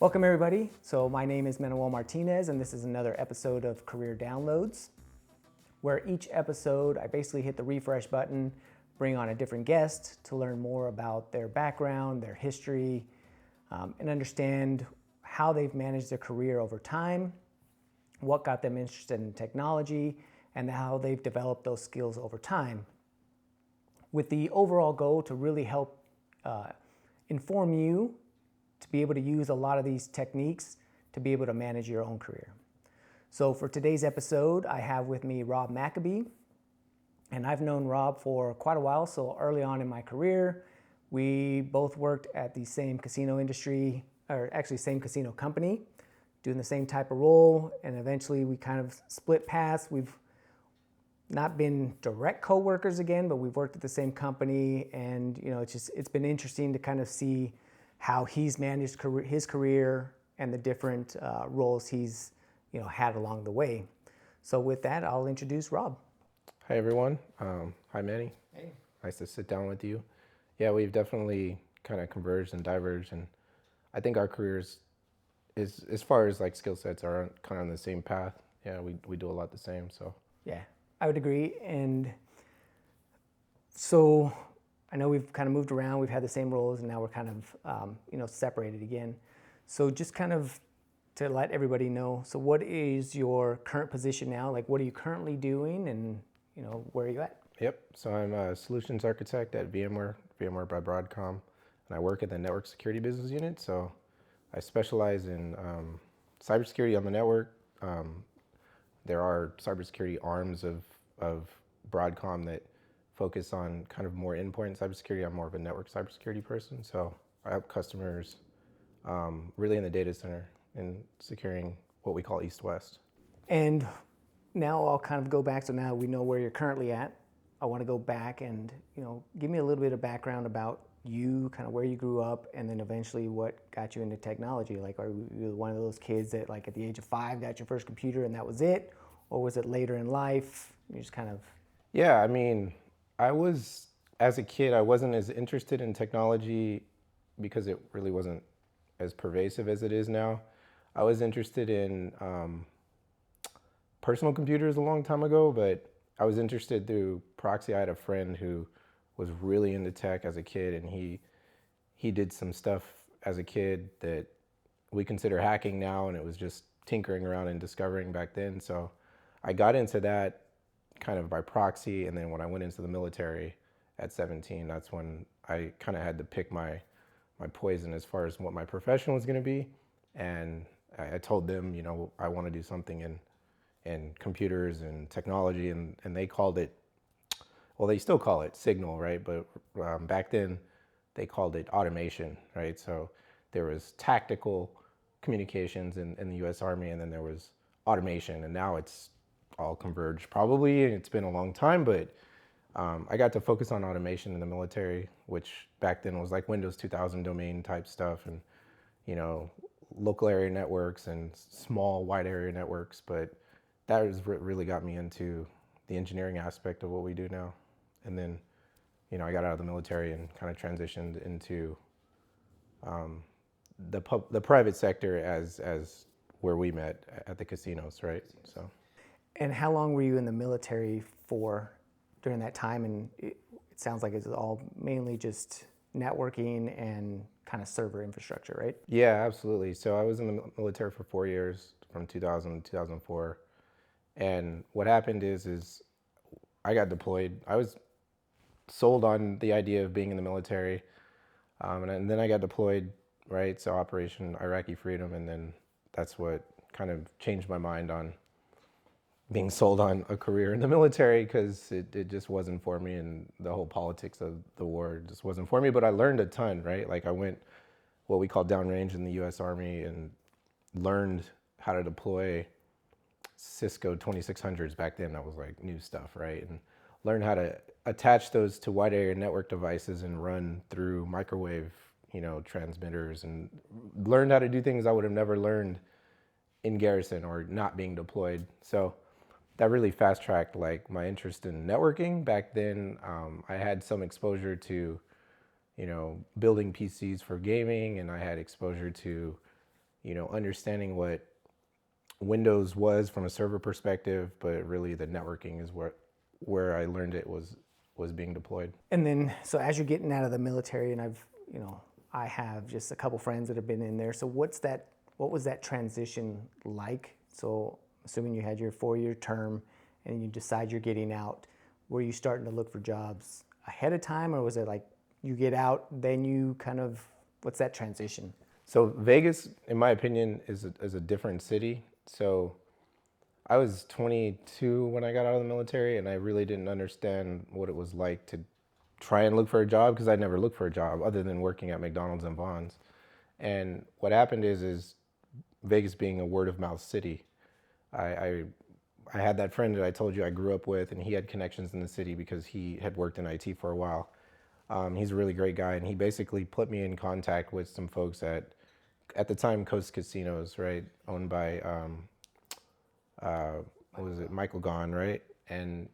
Welcome everybody. So my name is Manuel Martinez and this is another episode of Career Downloads, where each episode I basically hit the refresh button, bring on a different guest to learn more about their background, their history, and understand how they've managed their career over time, what got them interested in technology, and how they've developed those skills over time, with the overall goal to really help inform you to be able to use a lot of these techniques to be able to manage your own career. So for today's episode, I have with me Rob McAbee, and I've known Rob for quite a while. So early on in my career, we both worked at the same casino industry, or actually same casino company, doing the same type of role, and eventually we kind of split paths. We've not been direct co-workers again, but we've worked at the same company, and it's been interesting to kind of see how he's managed his career and the different roles he's had along the way. So with that, I'll introduce Rob. Hi everyone. Hi Manny. Hey. Nice to sit down with you. Yeah, we've definitely kind of converged and diverged, and I think our careers, as far as like skill sets, are kind of on the same path. Yeah, we do a lot the same. So yeah, I would agree. And so I know we've kind of moved around, we've had the same roles, and now we're kind of, separated again. So just kind of to let everybody know, so what is your current position now? Like, what are you currently doing, and, where are you at? Yep. So I'm a solutions architect at VMware by Broadcom, and I work at the network security business unit. So I specialize in cybersecurity on the network. There are cybersecurity arms of Broadcom that focus on kind of more endpoint cybersecurity. I'm more of a network cybersecurity person. So I help customers really in the data center in securing what we call east-west. And now I'll kind of go back. So now we know where you're currently at. I want to go back and, give me a little bit of background about you, kind of where you grew up, and then eventually what got you into technology. Like, are you one of those kids that like at the age of 5 got your first computer and that was it? Or was it later in life? You just kind of... Yeah, I mean, as a kid, I wasn't as interested in technology because it really wasn't as pervasive as it is now. I was interested in personal computers a long time ago, but I was interested through proxy. I had a friend who was really into tech as a kid, and he did some stuff as a kid that we consider hacking now, and it was just tinkering around and discovering back then. So I got into that kind of by proxy, and then when I went into the military at 17, that's when I kind of had to pick my poison as far as what my profession was going to be. And I told them, I want to do something in computers and technology, and they called it, well, they still call it signal, right? But back then they called it automation, right? So there was tactical communications in the US Army, and then there was automation, and now it's all converged probably. It's been a long time, but I got to focus on automation in the military, which back then was like Windows 2000 domain type stuff, and local area networks and small wide area networks. But that was really got me into the engineering aspect of what we do now. And then I got out of the military and kind of transitioned into the private sector as where we met at the casinos, right? So. And how long were you in the military for during that time? And it sounds like it's all mainly just networking and kind of server infrastructure, right? Yeah, absolutely. So I was in the military for 4 years, from 2000 to 2004. And what happened is I got deployed. I was sold on the idea of being in the military. And then I got deployed, right? So Operation Iraqi Freedom. And then that's what kind of changed my mind on being sold on a career in the military, because it just wasn't for me, and the whole politics of the war just wasn't for me. But I learned a ton, right? Like I went what we call downrange in the US Army and learned how to deploy Cisco 2600s. Back then that was like new stuff, right? And learned how to attach those to wide area network devices and run through microwave, transmitters, and learned how to do things I would have never learned in garrison or not being deployed. So that really fast-tracked like my interest in networking. Back then, I had some exposure to, building PCs for gaming, and I had exposure to, understanding what Windows was from a server perspective, but really the networking is where I learned it was being deployed. And then, so as you're getting out of the military, and I have just a couple friends that have been in there. So what was that transition like? So assuming you had your 4-year term and you decide you're getting out, were you starting to look for jobs ahead of time, or was it like you get out, then you what's that transition? So Vegas, in my opinion, is a different city. So I was 22 when I got out of the military, and I really didn't understand what it was like to try and look for a job, because I'd never looked for a job other than working at McDonald's and Vons. And what happened is Vegas being a word of mouth city, I had that friend that I told you I grew up with, and he had connections in the city because he had worked in IT for a while. He's a really great guy, and he basically put me in contact with some folks at the time, Coast Casinos, right, owned by what was it, Michael Gahn, right? And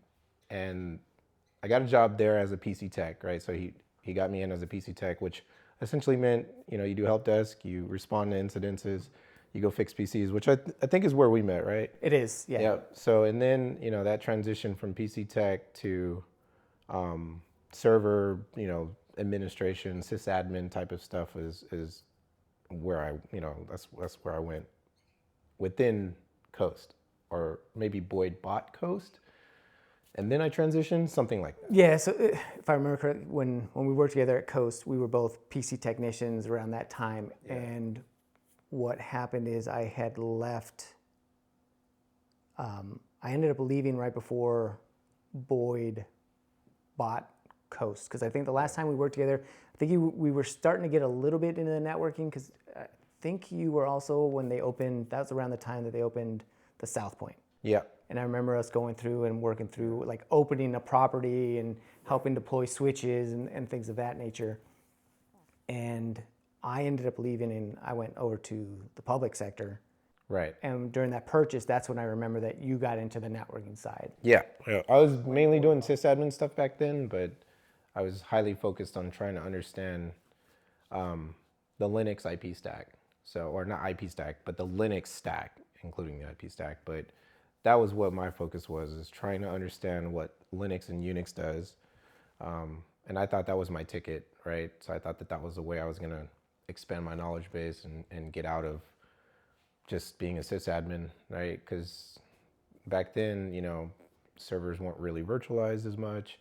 I got a job there as a PC tech, right? So he got me in as a PC tech, which essentially meant, you do help desk, you respond to incidences, you go fix PCs, which I think is where we met, right? It is, yeah. Yeah. So, and then, that transition from PC tech to server, administration, sysadmin type of stuff is where that's where I went within Coast, or maybe Boyd bought Coast, and then I transitioned, something like that. Yeah, so if I remember correctly, when we worked together at Coast, we were both PC technicians around that time, yeah. And what happened is I had left, I ended up leaving right before Boyd bought Coast, because I think the last time we worked together, I think we were starting to get a little bit into the networking, because I think you were also, when they opened, that was around the time that they opened the South Point. Yeah. And I remember us going through and working through, like opening a property and helping deploy switches and things of that nature. And I ended up leaving and I went over to the public sector. Right. And during that purchase, that's when I remember that you got into the networking side. Yeah. I was mainly doing sysadmin stuff back then, but I was highly focused on trying to understand the Linux IP stack. So, or not IP stack, but the Linux stack, including the IP stack. But that was what my focus was, is trying to understand what Linux and Unix does. And I thought that was my ticket, right? So I thought that was the way I was going to expand my knowledge base and get out of just being a sysadmin, right? Because back then, servers weren't really virtualized as much.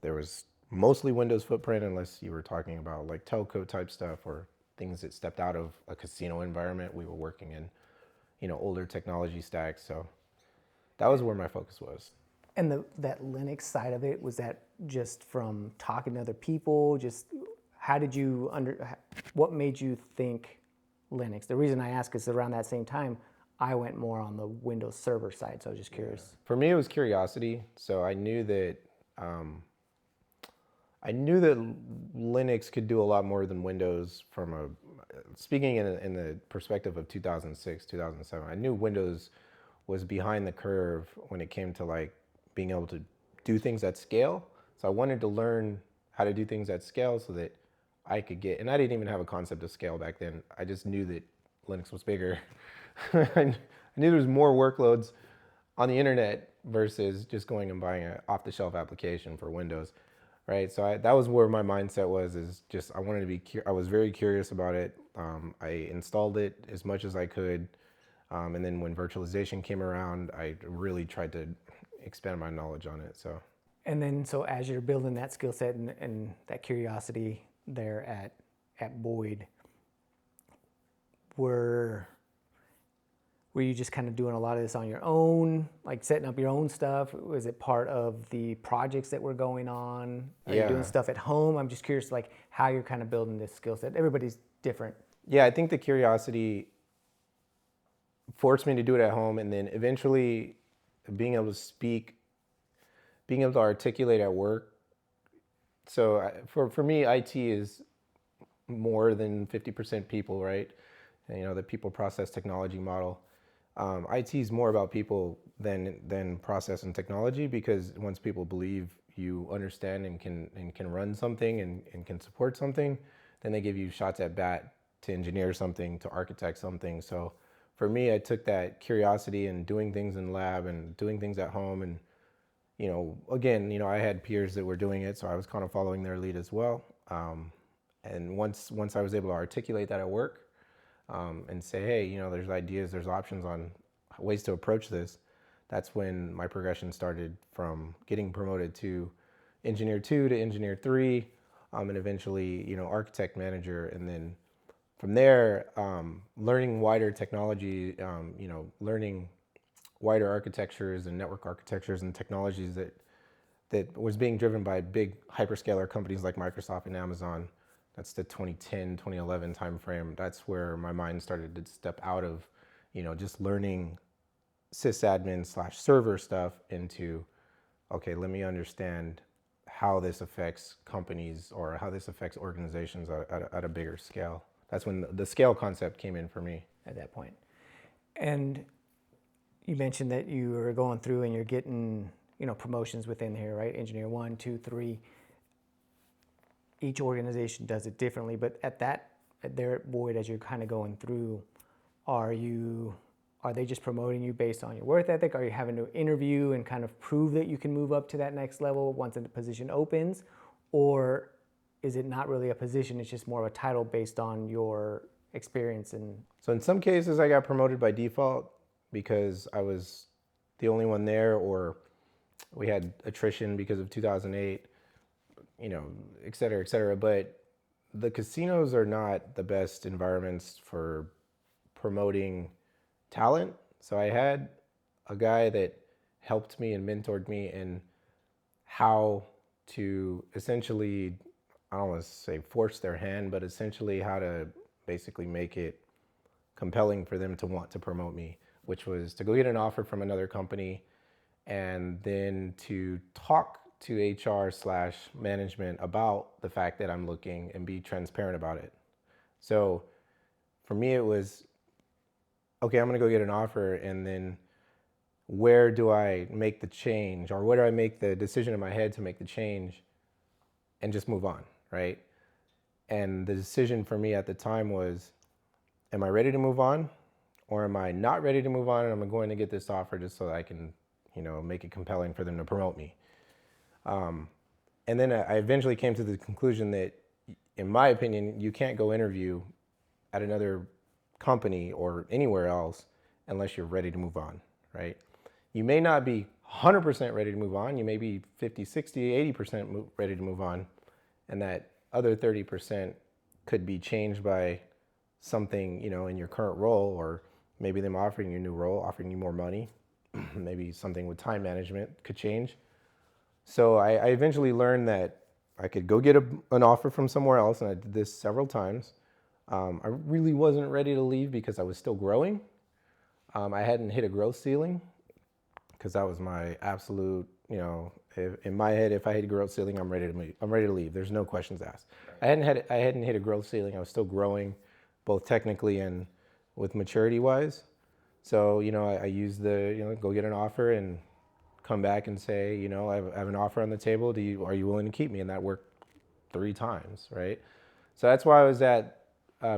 There was mostly Windows footprint, unless you were talking about like telco type stuff or things that stepped out of a casino environment. We were working in, older technology stacks. So that was where my focus was. And that Linux side of it, was that just from talking to other people? Just how did you what made you think Linux? The reason I ask is around that same time, I went more on the Windows Server side, so I was just curious. Yeah. For me, it was curiosity. So I knew that Linux could do a lot more than Windows speaking in the perspective of 2006, 2007. I knew Windows was behind the curve when it came to like being able to do things at scale. So I wanted to learn how to do things at scale so that I could and I didn't even have a concept of scale back then. I just knew that Linux was bigger. I knew there was more workloads on the internet versus just going and buying an off-the-shelf application for Windows, right? So that was where my mindset was, is just I wanted to be, I was very curious about it. I installed it as much as I could. And then when virtualization came around, I really tried to expand my knowledge on it. And then, so as you're building that skill set and that curiosity there at Boyd, were you just kind of doing a lot of this on your own, like setting up your own stuff? Was it part of the projects that were going on? Are you doing stuff at home? I'm just curious, like how you're kind of building this skill set. Everybody's different. Yeah, I think the curiosity forced me to do it at home, and then eventually being able to speak, being able to articulate at work. So for me, IT is more than 50% people, right? And, the people process technology model. IT is more about people than process and technology, because once people believe you understand and can run something and can support something, then they give you shots at bat to engineer something, to architect something. So for me, I took that curiosity and doing things in lab and doing things at home. And, again, I had peers that were doing it, so I was kind of following their lead as well. And once I was able to articulate that at work, and say, hey, there's ideas, there's options on ways to approach this, that's when my progression started, from getting promoted to engineer 2 to engineer 3, and eventually, architect manager. And then from there, learning wider technology, learning wider architectures and network architectures and technologies that was being driven by big hyperscaler companies like Microsoft and Amazon. That's the 2010, 2011 timeframe. That's where my mind started to step out of, just learning sysadmin/server stuff into, okay, let me understand how this affects companies or how this affects organizations at a bigger scale. That's when the scale concept came in for me. At that point. And you mentioned that you were going through and you're getting, promotions within here, right? Engineer 1, 2, 3. Each organization does it differently, but at their void, as you're kind of going through, are they just promoting you based on your work ethic? Are you having to interview and kind of prove that you can move up to that next level once a position opens? Or is it not really a position, it's just more of a title based on your experience? And so in some cases I got promoted by default because I was the only one there, or we had attrition because of 2008, et cetera, et cetera. But the casinos are not the best environments for promoting talent. So I had a guy that helped me and mentored me in how to essentially, I don't want to say force their hand, but essentially how to basically make it compelling for them to want to promote me, which was to go get an offer from another company and then to talk to HR/management about the fact that I'm looking and be transparent about it. So for me, it was, okay, I'm going to go get an offer, and then where do I make the change, or where do I make the decision in my head to make the change and just move on, right? And the decision for me at the time was, am I ready to move on, or am I not ready to move on and I'm going to get this offer just so that I can, make it compelling for them to promote me? And then I eventually came to the conclusion that, in my opinion, you can't go interview at another company or anywhere else unless you're ready to move on, right? You may not be 100% ready to move on. You may be 50, 60, 80% ready to move on. And that other 30% could be changed by something, in your current role, or maybe them offering you a new role, offering you more money. Maybe something with time management could change. So I eventually learned that I could go get an offer from somewhere else, and I did this several times. I really wasn't ready to leave because I was still growing. I hadn't hit a growth ceiling, because that was my absolute, in my head, if I hit a growth ceiling, I'm ready to leave. There's no questions asked. I hadn't hit a growth ceiling. I was still growing, both technically and with maturity wise. So, I used the, go get an offer and come back and say, I have an offer on the table. Are you willing to keep me? And that worked 3 times, right? So that's why I was at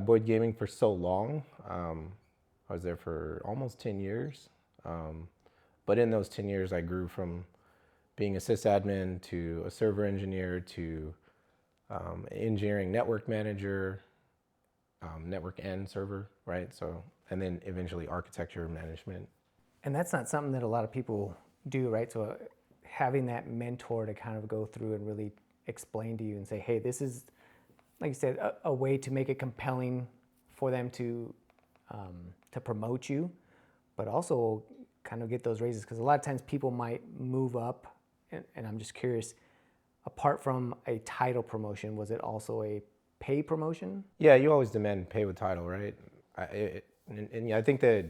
Boyd Gaming for so long. I was there for almost 10 years. But in those 10 years, I grew from being a sysadmin to a server engineer to engineering network manager, network and server, right? So, and then eventually architecture management. And that's not something that a lot of people do, right? So having that mentor to kind of go through and really explain to you and say, hey, this is, like you said, a way to make it compelling for them to promote you, but also kind of get those raises. Because a lot of times people might move up, and I'm just curious, apart from a title promotion, was it also a pay promotion? Yeah, you always demand pay with title, right? And I think that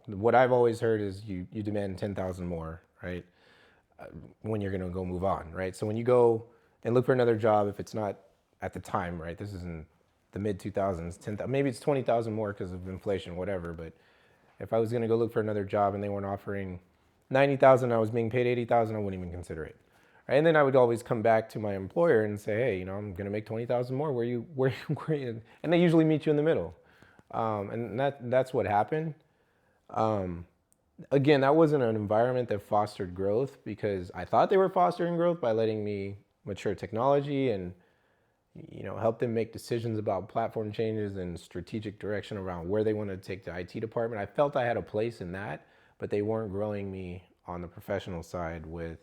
what I've always heard is you demand 10,000 more, right? When you're gonna go move on, right? So when you go and look for another job, if it's not at the time, right? This is in the mid 2000s, maybe it's 20,000 more because of inflation, whatever. But if I was gonna go look for another job and they weren't offering 90,000, I was being paid 80,000, I wouldn't even consider it, right? And then I would always come back to my employer and say, hey, I'm going to make 20,000 more. Where you? And they usually meet you in the middle. And that's what happened. Again, that wasn't an environment that fostered growth, because I thought they were fostering growth by letting me mature technology and help them make decisions about platform changes and strategic direction around where they wanted to take the IT department. I felt I had a place in that, but they weren't growing me on the professional side with,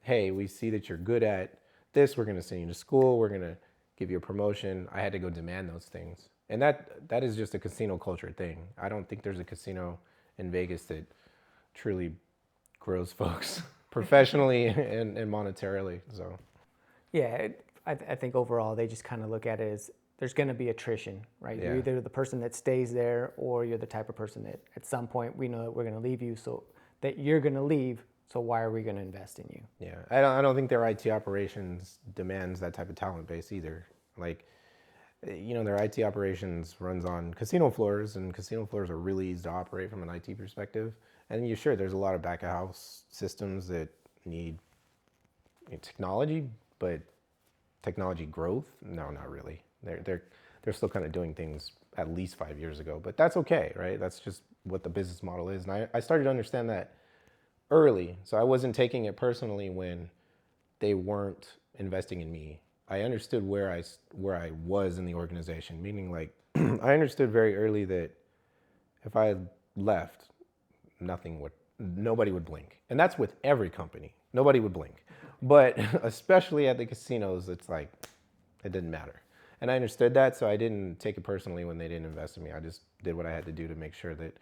hey, we see that you're good at this, we're going to send you to school, we're going to give you a promotion. I had to go demand those things. And that is just a casino culture thing. I don't think there's a casino in Vegas that truly grows folks professionally and monetarily. So Yeah, I think overall they just kind of look at it as there's going to be attrition, right? Yeah. You're either the person that stays there, or you're the type of person that at some point we know that we're going to leave you, so that you're going to leave. So why are we going to invest in you? Yeah, I don't think their IT operations demands that type of talent base either. Like, their IT operations runs on casino floors, and casino floors are really easy to operate from an IT perspective. And there's a lot of back of house systems that need technology, but technology growth, no, not really. They're still kind of doing things at least 5 years ago, but that's okay, right? That's just what the business model is. And I started to understand that early, so I wasn't taking it personally when they weren't investing in me. I understood where I was in the organization, meaning like I understood very early that if I had left, nobody would blink. And that's with every company. Nobody would blink. But especially at the casinos, it's like, it didn't matter. And I understood that, so I didn't take it personally when they didn't invest in me. I just did what I had to do to make sure that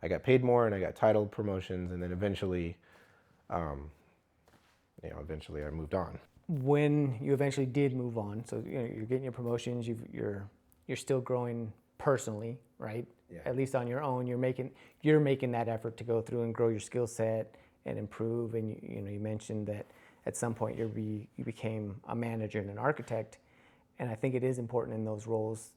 I got paid more and I got title promotions, and then eventually I moved on. When you eventually did move on, so you're getting your promotions, you're still growing personally, right? Yeah. At least on your own, you're making that effort to go through and grow your skill set and improve. And you mentioned that at some point you became a manager and an architect, and I think it is important in those roles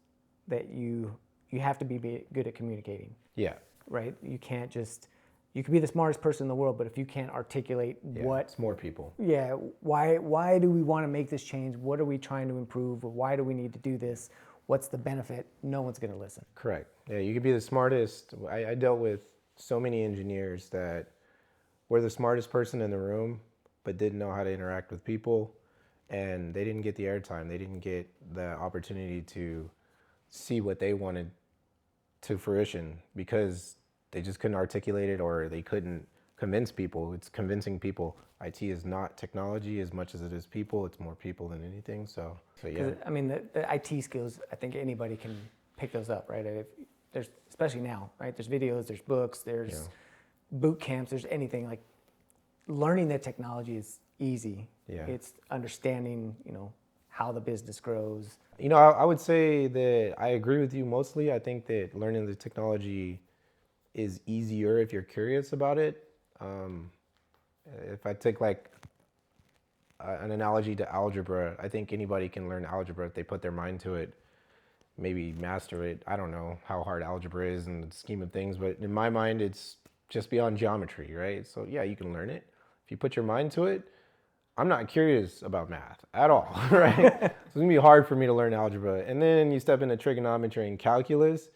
that you have to be good at communicating. Yeah. Right? You can't just, you could be the smartest person in the world, but if you can't articulate It's more people. Yeah, why do we want to make this change? What are we trying to improve? Or why do we need to do this? What's the benefit? No one's going to listen. Correct. Yeah, you could be the smartest. I dealt with so many engineers that were the smartest person in the room, but didn't know how to interact with people, and they didn't get the airtime. They didn't get the opportunity to see what they wanted to fruition because they just couldn't articulate it, or they couldn't convince people. It's convincing people. IT is not technology as much as it is people. It's more people than anything. So yeah. I mean, the IT skills, I think anybody can pick those up, right? There's, especially now, right? There's videos, there's books, there's boot camps, there's anything. Like, learning the technology is easy. Yeah. It's understanding, how the business grows. I would say that I agree with you mostly. I think that learning the technology is easier if you're curious about it. If I take like an analogy to algebra, I think anybody can learn algebra if they put their mind to it, maybe master it. I don't know how hard algebra is in the scheme of things, but in my mind, it's just beyond geometry, right? So yeah, you can learn it. If you put your mind to it, I'm not curious about math at all, right? So it's gonna be hard for me to learn algebra. And then you step into trigonometry and calculus.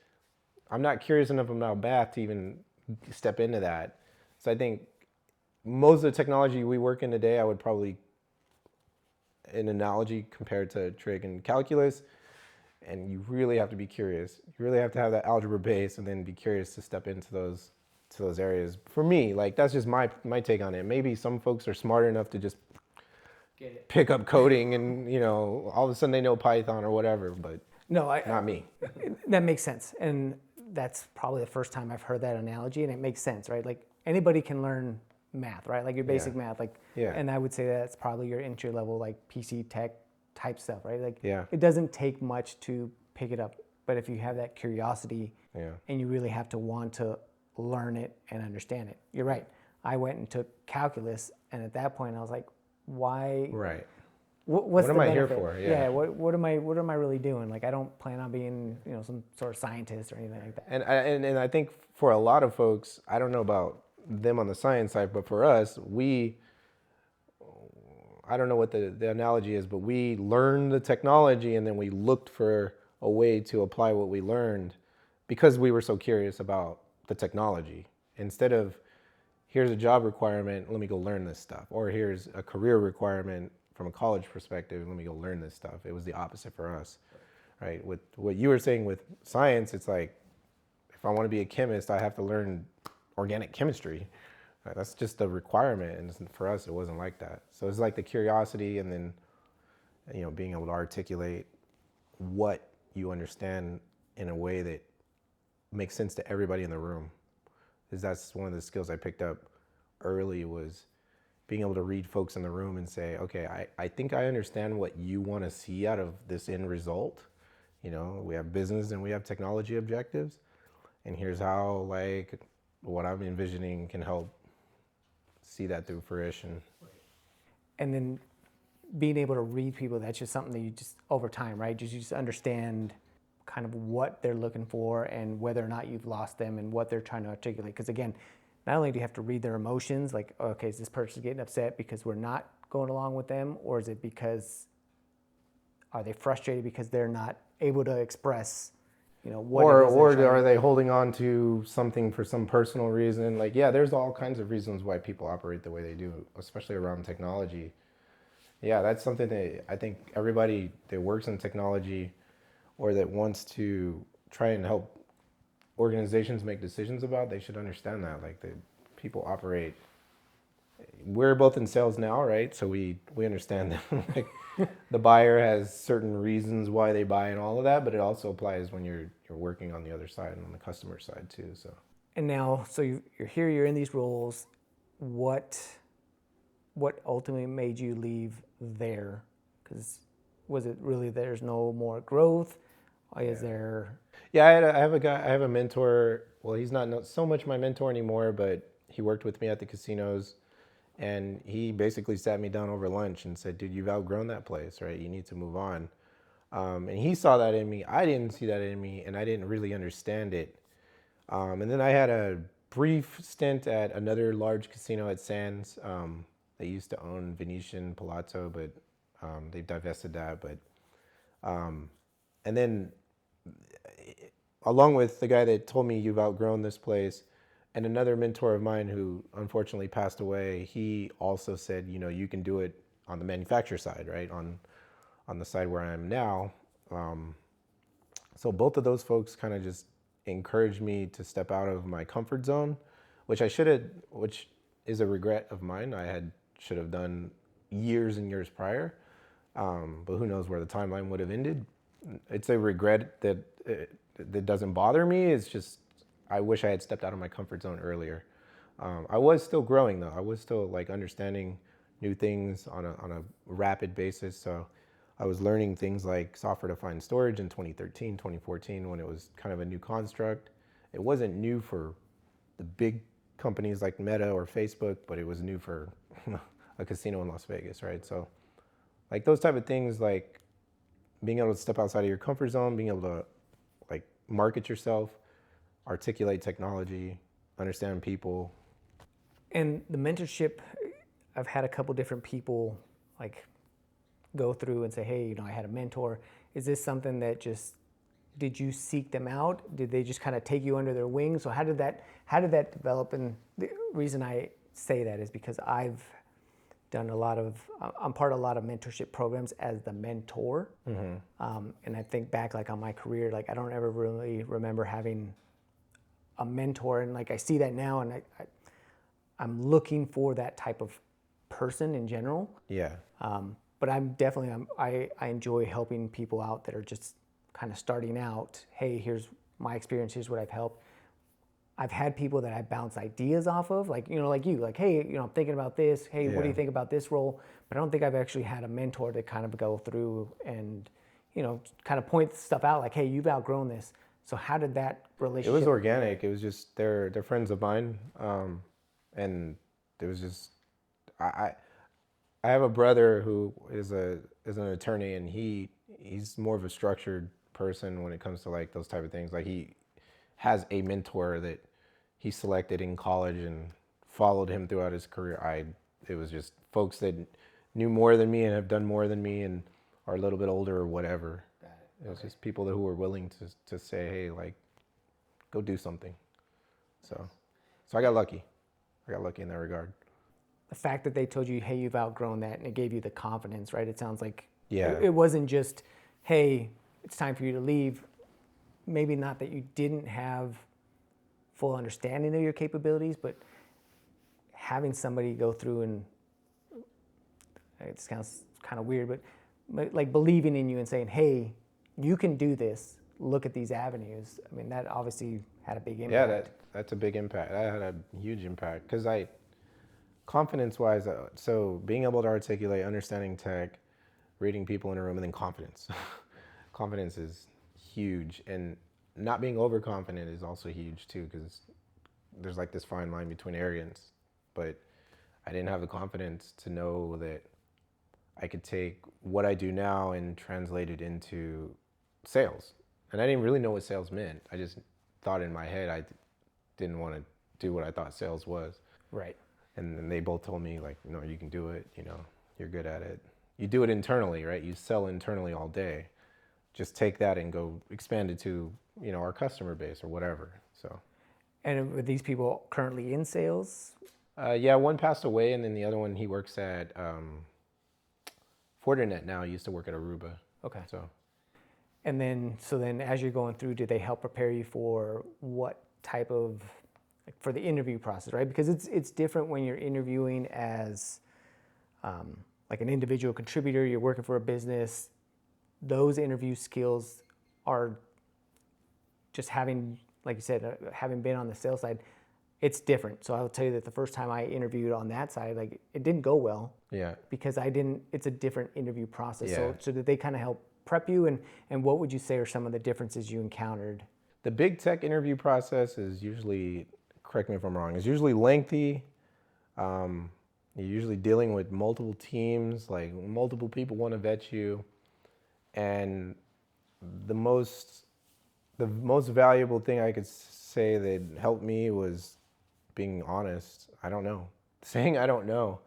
I'm not curious enough about math to even step into that. So I think most of the technology we work in today, I would probably, an analogy compared to trig and calculus, and you really have to be curious. You really have to have that algebra base and then be curious to step into those areas. For me, like, that's just my take on it. Maybe some folks are smart enough to just pick up coding and, all of a sudden they know Python or whatever, but not me. That makes sense. And that's probably the first time I've heard that analogy, and it makes sense, right? Like, anybody can learn math, right? Like your basic math, and I would say that's probably your entry level, like PC tech type stuff, right? Like, it doesn't take much to pick it up, but if you have that curiosity and you really have to want to learn it and understand it, you're right. I went and took calculus, and at that point I was like, why? Right. What am I here benefit? for? Yeah. What am I really doing? Like, I don't plan on being, some sort of scientist or anything like that. And I think for a lot of folks, I don't know about them on the science side, but for us, I don't know what the analogy is, but we learned the technology and then we looked for a way to apply what we learned because we were so curious about the technology. Instead of, here's a job requirement, let me go learn this stuff. Or here's a career requirement from a college perspective, let me go learn this stuff. It was the opposite for us, right? With what you were saying with science, it's like, if I want to be a chemist, I have to learn organic chemistry. Right? That's just a requirement. And for us, it wasn't like that. So it's like the curiosity and then, being able to articulate what you understand in a way that makes sense to everybody in the room. Because that's one of the skills I picked up early, was being able to read folks in the room and say, okay, I think I understand what you want to see out of this end result. We have business and we have technology objectives. And here's how, what I'm envisioning can help see that through fruition. And then being able to read people, that's just something that you just, over time, right? You just understand kind of what they're looking for and whether or not you've lost them and what they're trying to articulate. Because again, not only do you have to read their emotions, like, okay, is this person getting upset because we're not going along with them? Or is it because, are they frustrated because they're not able to express, what or it is are they holding on to something for some personal reason? There's all kinds of reasons why people operate the way they do, especially around technology. Yeah, that's something that I think everybody that works in technology or that wants to try and help organizations make decisions about, they should understand that. That people operate. We're both in sales now, right? So we understand that the buyer has certain reasons why they buy and all of that, but it also applies when you're working on the other side and on the customer side too. So. And now, so you're here, you're in these roles. What ultimately made you leave there? Because was it really there's no more growth? Or is there? Yeah, I have a mentor. Well, he's not so much my mentor anymore, but he worked with me at the casinos. And he basically sat me down over lunch and said, dude, you've outgrown that place, right? You need to move on. And he saw that in me. I didn't see that in me, and I didn't really understand it. And then I had a brief stint at another large casino at Sands. They used to own Venetian, Palazzo, but they've divested that. But and then along with the guy that told me you've outgrown this place, and another mentor of mine who unfortunately passed away, he also said, you can do it on the manufacturer side, right? On the side where I am now. So both of those folks kind of just encouraged me to step out of my comfort zone, which is a regret of mine. Should have done years and years prior. But who knows where the timeline would have ended. It's a regret that doesn't bother me. It's just, I wish I had stepped out of my comfort zone earlier. I was still growing though. I was still understanding new things on a rapid basis. So I was learning things like software-defined storage in 2013, 2014, when it was kind of a new construct. It wasn't new for the big companies like Meta or Facebook, but it was new for a casino in Las Vegas, right? So those type of things, being able to step outside of your comfort zone, being able to market yourself, articulate technology, understand people. And the mentorship, I've had a couple different people go through and say, hey, I had a mentor. Is this something that did you seek them out? Did they just kind of take you under their wings? So how did that develop? And the reason I say that is because I've done I'm part of a lot of mentorship programs as the mentor. Mm-hmm. And I think back on my career, I don't ever really remember having a mentor. And I see that now, and I'm looking for that type of person in general. Yeah. But I enjoy helping people out that are just kind of starting out. Hey, here's my experience. Here's what I've helped. I've had people that I bounce ideas off of, hey, I'm thinking about this. Hey, What do you think about this role? But I don't think I've actually had a mentor to kind of go through and, kind of point stuff out hey, you've outgrown this. So how did that relationship? It was organic. It was just, they're friends of mine. And it was just, I have a brother who is an attorney, and he's more of a structured person when it comes to those type of things. He has a mentor that he selected in college and followed him throughout his career. It was just folks that knew more than me and have done more than me and are a little bit older or whatever. It was just people who were willing to say, hey, like, go do something. So I got lucky. I got lucky in that regard. The fact that they told you, hey, you've outgrown that, and it gave you the confidence, right? It sounds like it wasn't just, hey, it's time for you to leave. Maybe not that you didn't have full understanding of your capabilities, but having somebody go through and, it sounds kind of weird, but like believing in you and saying, hey, you can do this. Look at these avenues. I mean, that obviously had a big impact. Yeah, that's a big impact. That had a huge impact because confidence-wise, so being able to articulate, understanding tech, reading people in a room, and then confidence. Confidence is huge, and not being overconfident is also huge too, because there's like this fine line between arrogance. But I didn't have the confidence to know that I could take what I do now and translate it into sales. And I didn't really know what sales meant. I just thought in my head I didn't want to do what I thought sales was. Right. And then they both told me, like, no, you can do it, you're good at it. You do it internally, right? You sell internally all day. Just take that and go expand it to, our customer base or whatever. So. And are these people currently in sales? Yeah, one passed away, and then the other one, he works at Fortinet now. He used to work at Aruba. Okay. So then as you're going through, do they help prepare you for what type of, like, for the interview process, right? Because it's different when you're interviewing as like an individual contributor, you're working for a business. Those interview skills are just having, like you said, having been on the sales side, it's different. So I'll tell you that the first time I interviewed on that side, like, it didn't go well. Yeah. Because it's a different interview process. Yeah. So did they kind of help prep you, and what would you say are some of the differences you encountered? The big tech interview process is usually, correct me if I'm wrong, is usually lengthy. You're usually dealing with multiple teams, like multiple people want to vet you. And the most valuable thing I could say that helped me was being honest. I don't know. Saying I don't know.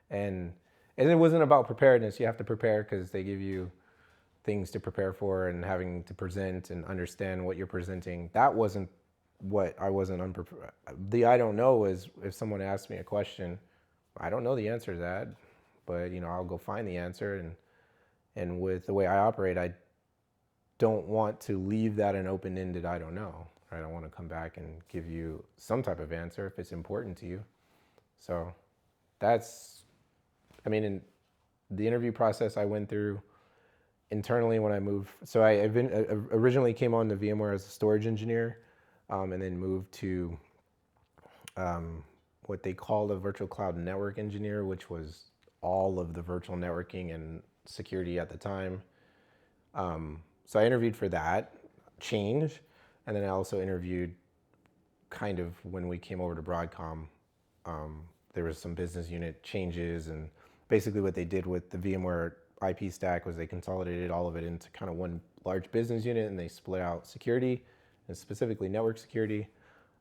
And it wasn't about preparedness. You have to prepare because they give you things to prepare for and having to present and understand what you're presenting. That wasn't what I wasn't unprepared. The I don't know is if someone asks me a question, I don't know the answer to that, but I'll go find the answer. And with the way I operate, I don't want to leave that an open-ended I don't know. Right? I want to come back and give you some type of answer if it's important to you. So in the interview process I went through internally when I moved. So I originally came on to VMware as a storage engineer, and then moved to what they called a virtual cloud network engineer, which was all of the virtual networking and security at the time. So I interviewed for that change, and then I also interviewed kind of when we came over to Broadcom. There was some business unit changes, and basically what they did with the VMware IP stack was they consolidated all of it into kind of one large business unit, and they split out security, and specifically network security.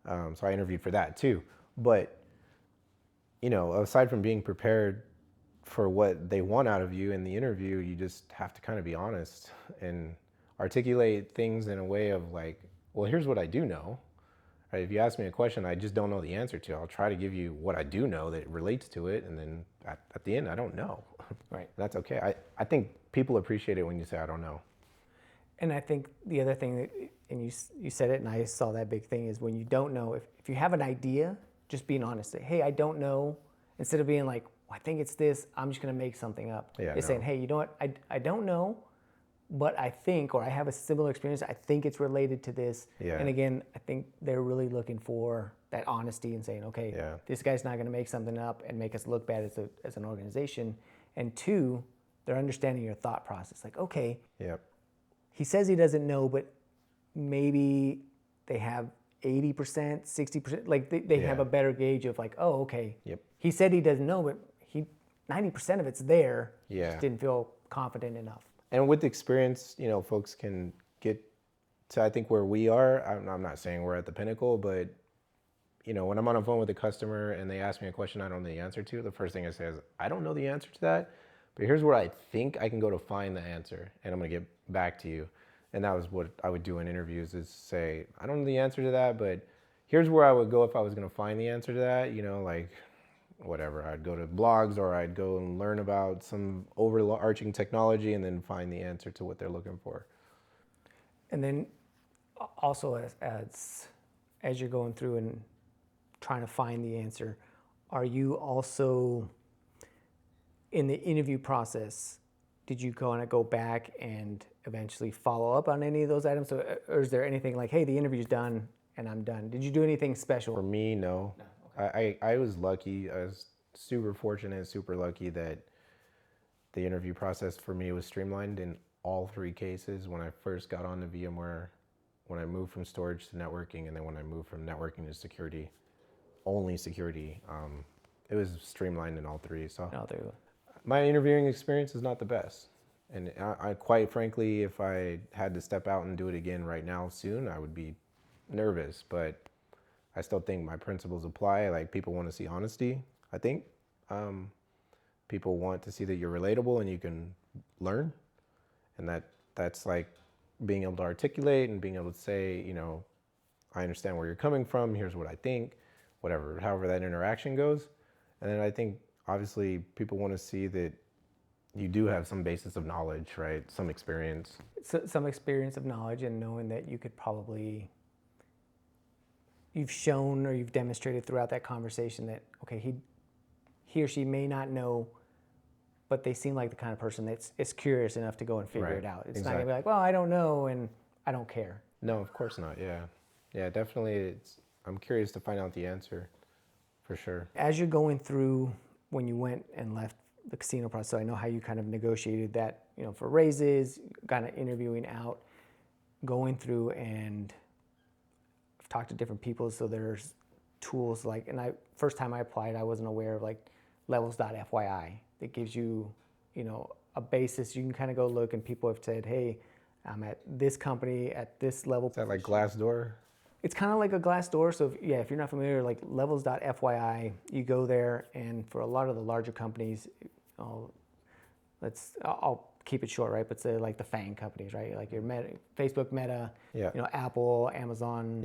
So I interviewed for that too. But, aside from being prepared for what they want out of you in the interview, you just have to kind of be honest and articulate things in a way of like, well, here's what I do know. Right? If you ask me a question I just don't know the answer to, I'll try to give you what I do know that relates to it, and then at the end, I don't know. Right. That's okay. I think people appreciate it when you say I don't know. And I think the other thing that, and you said it, and I saw that big thing, is when you don't know, if you have an idea, just being honest. Say, hey, I don't know, instead of being like, well, I think it's this, I'm just going to make something up. Yeah, Saying, hey, you know what, I don't know, but I think, or I have a similar experience, I think it's related to this. Yeah. And again, I think they're really looking for that honesty and saying, okay, this guy's not going to make something up and make us look bad as an organization. And two, they're understanding your thought process. Like, okay, he says he doesn't know, but maybe they have 80%, 60%, like they have a better gauge of like, oh, okay, he said he doesn't know, but 90% of it's there, just didn't feel confident enough. And with experience, folks can get to, I think, where we are. I'm not saying we're at the pinnacle, but, when I'm on a phone with a customer and they ask me a question I don't know the answer to, the first thing I say is, I don't know the answer to that, but here's where I think I can go to find the answer, and I'm gonna get back to you. And that was what I would do in interviews, is say, I don't know the answer to that, but here's where I would go if I was gonna find the answer to that, like whatever. I'd go to blogs, or I'd go and learn about some overarching technology and then find the answer to what they're looking for. And then also as you're going through and trying to find the answer, are you also in the interview process, did you go back and eventually follow up on any of those items? Or is there anything like, hey, the interview's done and I'm done? Did you do anything special? For me, no. Okay. I was lucky. I was super fortunate, super lucky that the interview process for me was streamlined in all three cases. When I first got on to VMware, when I moved from storage to networking, and then when I moved from networking to security, only security, it was streamlined in all three. So my interviewing experience is not the best. And I quite frankly, if I had to step out and do it again right now soon, I would be nervous, but I still think my principles apply. Like, people want to see honesty, I think. People want to see that you're relatable and you can learn. And that's like being able to articulate and being able to say, I understand where you're coming from. Here's what I think, whatever, however that interaction goes. And then I think obviously people want to see that you do have some basis of knowledge, right? Some experience. Some experience of knowledge, and knowing that you could probably, you've shown or you've demonstrated throughout that conversation that, okay, he or she may not know, but they seem like the kind of person that's curious enough to go and figure it out. It's not gonna be like, well, I don't know and I don't care. No, of course not. Yeah, definitely. I'm curious to find out the answer, for sure. As you're going through, when you went and left the casino process, so I know how you kind of negotiated that, for raises, kind of interviewing out, going through, and I've talked to different people, so there's tools like, and first time I applied, I wasn't aware of like levels.fyi that gives you, a basis. You can kind of go look, and people have said, hey, I'm at this company at this level. Is that like Glassdoor? It's kind of like a Glassdoor. So if you're not familiar, like levels.fyi, you go there, and for a lot of the larger companies, I'll keep it short, right? But say like the FANG companies, right? Like your Facebook, Meta, Apple, Amazon,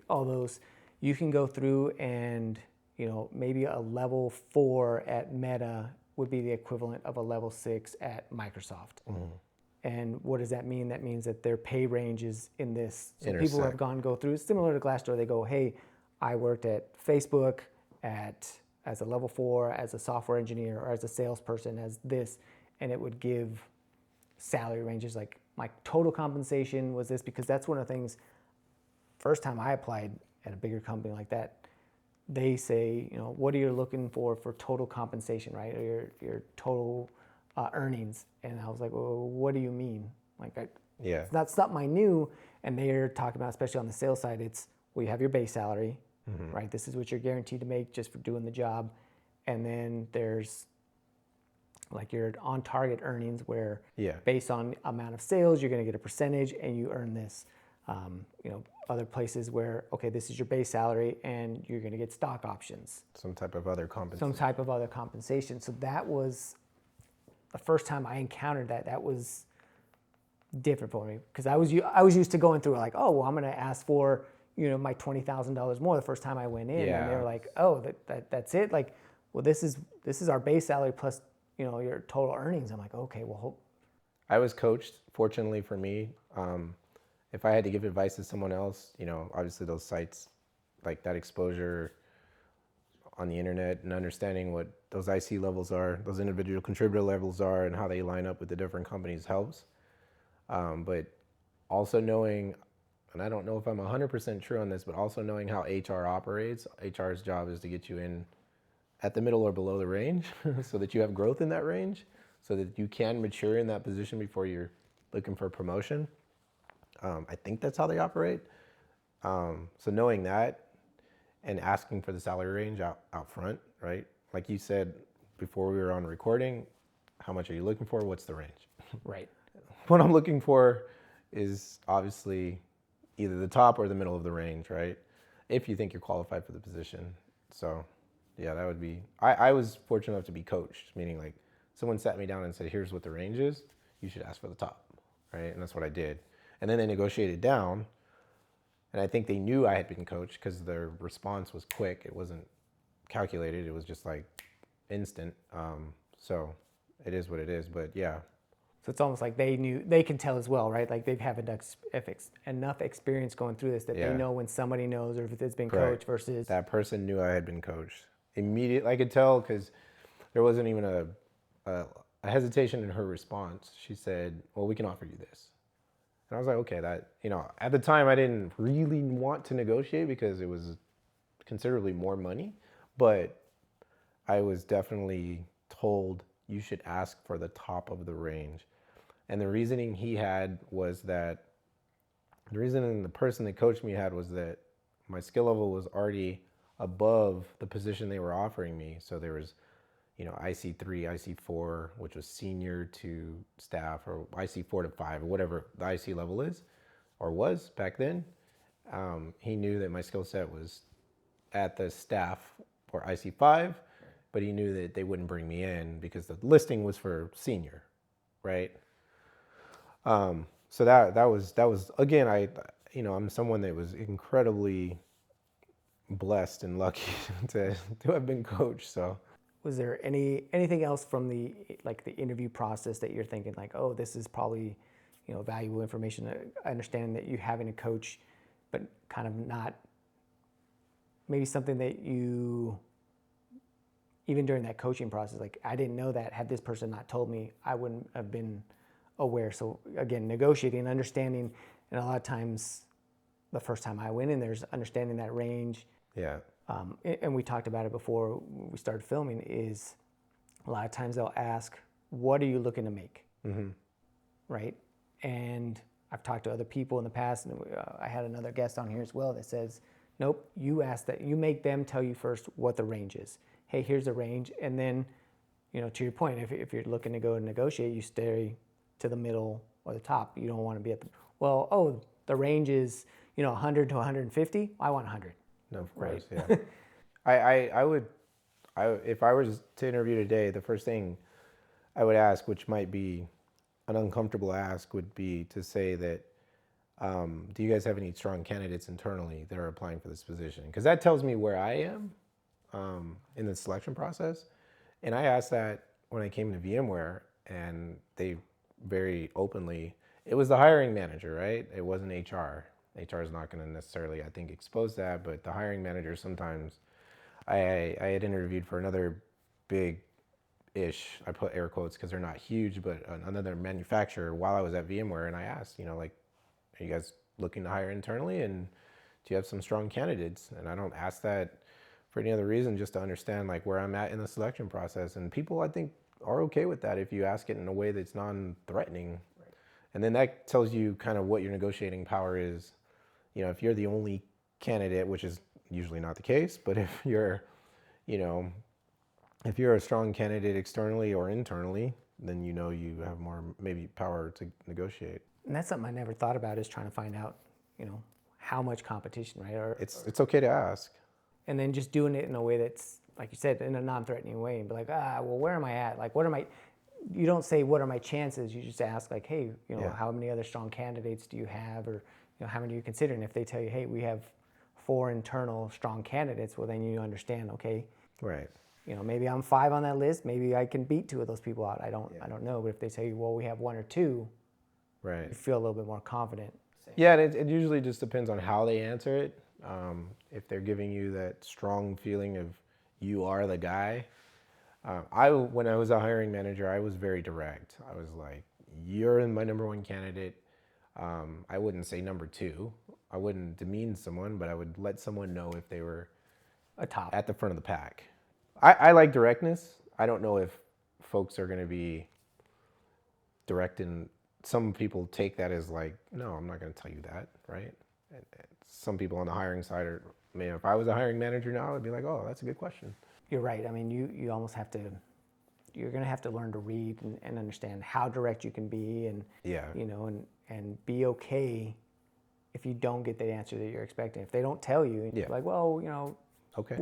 all those. You can go through and, maybe a level 4 at Meta would be the equivalent of a level 6 at Microsoft. Mm-hmm. And what does that mean? That means that their pay range is in this. So people who have go through, it's similar to Glassdoor. They go, hey, I worked at Facebook as a level 4, as a software engineer, or as a salesperson, as this, and it would give salary ranges. Like, my total compensation was this, because that's one of the things, first time I applied at a bigger company like that, they say, what are you looking for total compensation, right? Or your total earnings. And I was like, well, what do you mean? Like, it's not something I knew. And they're talking about, especially on the sales side, it's, well, you have your base salary, mm-hmm. right? This is what you're guaranteed to make just for doing the job. And then there's like your on target earnings, where based on amount of sales, you're going to get a percentage and you earn this. Other places where, okay, this is your base salary and you're going to get stock options. Some type of other compensation. So that was the first time I encountered that. That was different for me, because I was used to going through like, oh, well, I'm going to ask for, my $20,000 more the first time I went in. And they were like, oh, that's it? Like, well, this is our base salary plus, your total earnings. I'm like, okay, well. I was coached, fortunately for me. If I had to give advice to someone else, obviously those sites, like that exposure on the internet and understanding what those IC levels are, those individual contributor levels are, and how they line up with the different companies helps. But also knowing, and I don't know if I'm 100% true on this, but also knowing how HR operates. HR's job is to get you in at the middle or below the range so that you have growth in that range, so that you can mature in that position before you're looking for promotion. I think that's how they operate. So knowing that and asking for the salary range out front, right? Like you said before we were on recording, how much are you looking for? What's the range? Right. What I'm looking for is obviously either the top or the middle of the range, right? If you think you're qualified for the position. So yeah, that would be, I was fortunate enough to be coached, meaning like someone sat me down and said, here's what the range is, you should ask for the top, right? And that's what I did. And then they negotiated down, and I think they knew I had been coached because their response was quick. It wasn't calculated. It was just like instant. So it is what it is, but yeah. So it's almost like they can tell as well, right? Like they've had enough experience going through this that they know when somebody knows or if it's been coached versus... That person knew I had been coached. Immediately, I could tell because there wasn't even a hesitation in her response. She said, well, we can offer you this. And I was like, okay, that, at the time I didn't really want to negotiate because it was considerably more money, but I was definitely told you should ask for the top of the range. And the reasoning the person that coached me had was that my skill level was already above the position they were offering me. So there was, IC3, IC4, which was senior to staff, or IC4 to 5, or whatever the IC level is, or was back then. He knew that my skill set was at the staff or IC5, but he knew that they wouldn't bring me in because the listing was for senior, right? So that was again, I'm someone that was incredibly blessed and lucky to have been coached. So was there anything else from the interview process that you're thinking like, oh, this is probably, valuable information? I understand that you having a coach, but kind of not maybe something that you, even during that coaching process, like I didn't know that. Had this person not told me, I wouldn't have been aware. So again, negotiating, understanding, and a lot of times the first time I went in, there's understanding that range. Yeah. And we talked about it before we started filming, is a lot of times they'll ask, what are you looking to make? Mm-hmm. Right? And I've talked to other people in the past, and I had another guest on here as well that says, nope, you ask that, you make them tell you first what the range is. Hey, here's the range. And then, to your point, if you're looking to go and negotiate, you stay to the middle or the top. You don't want to be at the range is, 100 to 150. I want 100. No, of course, yeah. I would, if I was to interview today, the first thing I would ask, which might be an uncomfortable ask, would be to say that, do you guys have any strong candidates internally that are applying for this position? Because that tells me where I am in the selection process. And I asked that when I came to VMware, and they very openly, it was the hiring manager, right? It wasn't HR. HR is not going to necessarily, I think, expose that, but the hiring manager sometimes, I had interviewed for another big-ish, I put air quotes because they're not huge, but another manufacturer while I was at VMware, and I asked, are you guys looking to hire internally, and do you have some strong candidates? And I don't ask that for any other reason, just to understand where I'm at in the selection process. And people, I think, are okay with that if you ask it in a way that's non-threatening. Right. And then that tells you kind of what your negotiating power is. If you're the only candidate, which is usually not the case, but if you're a strong candidate externally or internally, then you have more maybe power to negotiate. And that's something I never thought about, is trying to find out, how much competition, right? It's okay to ask. And then just doing it in a way that's, like you said, in a non-threatening way, and be like, well, where am I at? You don't say, what are my chances? You just ask hey, how many other strong candidates do you have? Or, how many are you considering? If they tell you, hey, we have 4 internal strong candidates, well, then you understand, okay. Right. Maybe I'm 5 on that list. Maybe I can beat 2 of those people out. I don't know. But if they say, well, we have 1 or 2, right, you feel a little bit more confident. Yeah, and it usually just depends on how they answer it. If they're giving you that strong feeling of you are the guy. When I was a hiring manager, I was very direct. I was like, you're my number 1 candidate. I wouldn't say number 2. I wouldn't demean someone, but I would let someone know if they were a top at the front of the pack. I like directness. I don't know if folks are going to be direct, and some people take that as no, I'm not going to tell you that, right? And some people on the hiring side are, if I was a hiring manager now, I'd be like, oh, that's a good question. You're right. I mean, you almost have to, you're going to have to learn to read and understand how direct you can be, and and be okay if you don't get the answer that you're expecting. If they don't tell you, and you're like, well, okay,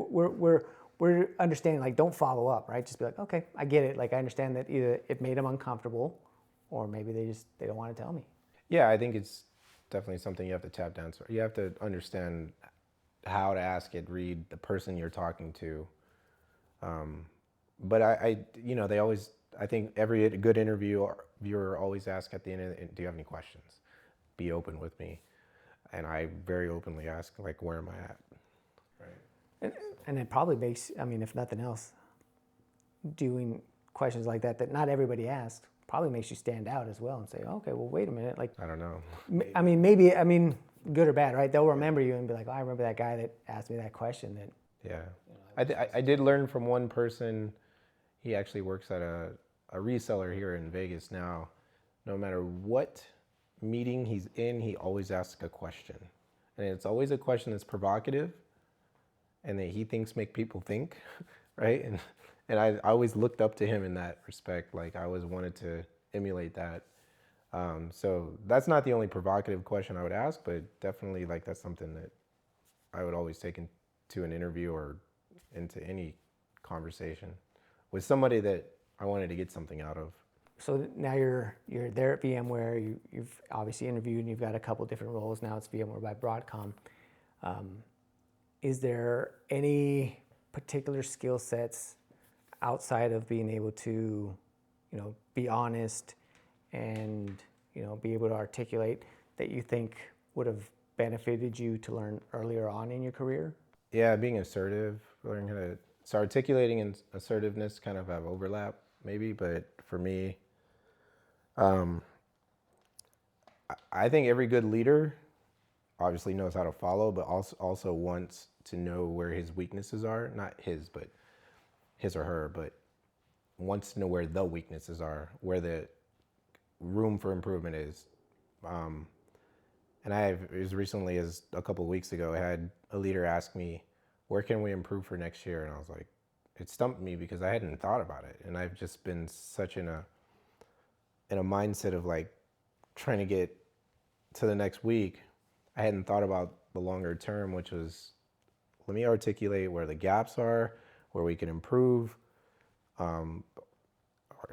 we're understanding, like, don't follow up, right? Just be like, okay, I get it. Like, I understand that either it made them uncomfortable, or maybe they don't want to tell me. Yeah, I think it's definitely something you have to tap down. So you have to understand how to ask it, read the person you're talking to. But they always, I think every good interviewer always asks at the end, do you have any questions? Be open with me. And I very openly ask, like, where am I at? Right. And it probably makes, I mean, if nothing else, doing questions like that not everybody asks probably makes you stand out as well and say, okay, well, wait a minute. Like, I don't know. Maybe, good or bad, right? They'll remember you and be like, oh, I remember that guy that asked me that question. That, yeah. I did learn from one person. He actually works at a reseller here in Vegas now. No matter what meeting he's in, he always asks a question. And it's always a question that's provocative and that he thinks make people think, right? And I always looked up to him in that respect. Like, I always wanted to emulate that. So that's not the only provocative question I would ask, but definitely, like, that's something that I would always take into an interview or into any conversation with somebody that I wanted to get something out of. So now you're there at VMware. You've obviously interviewed, and you've got a couple different roles. Now it's VMware by Broadcom. Is there any particular skill sets outside of being able to, be honest and, be able to articulate that you think would have benefited you to learn earlier on in your career? Yeah, being assertive, learning how to, so articulating and assertiveness kind of have overlap maybe, but for me, I think every good leader obviously knows how to follow, but also wants to know where his weaknesses are. Not his, but his or her, but wants to know where the weaknesses are, where the room for improvement is. And as recently as a couple of weeks ago, I had a leader ask me, where can we improve for next year? And I was like, it stumped me because I hadn't thought about it. And I've just been such in a mindset of, like, trying to get to the next week. I hadn't thought about the longer term, which was, let me articulate where the gaps are, where we can improve, or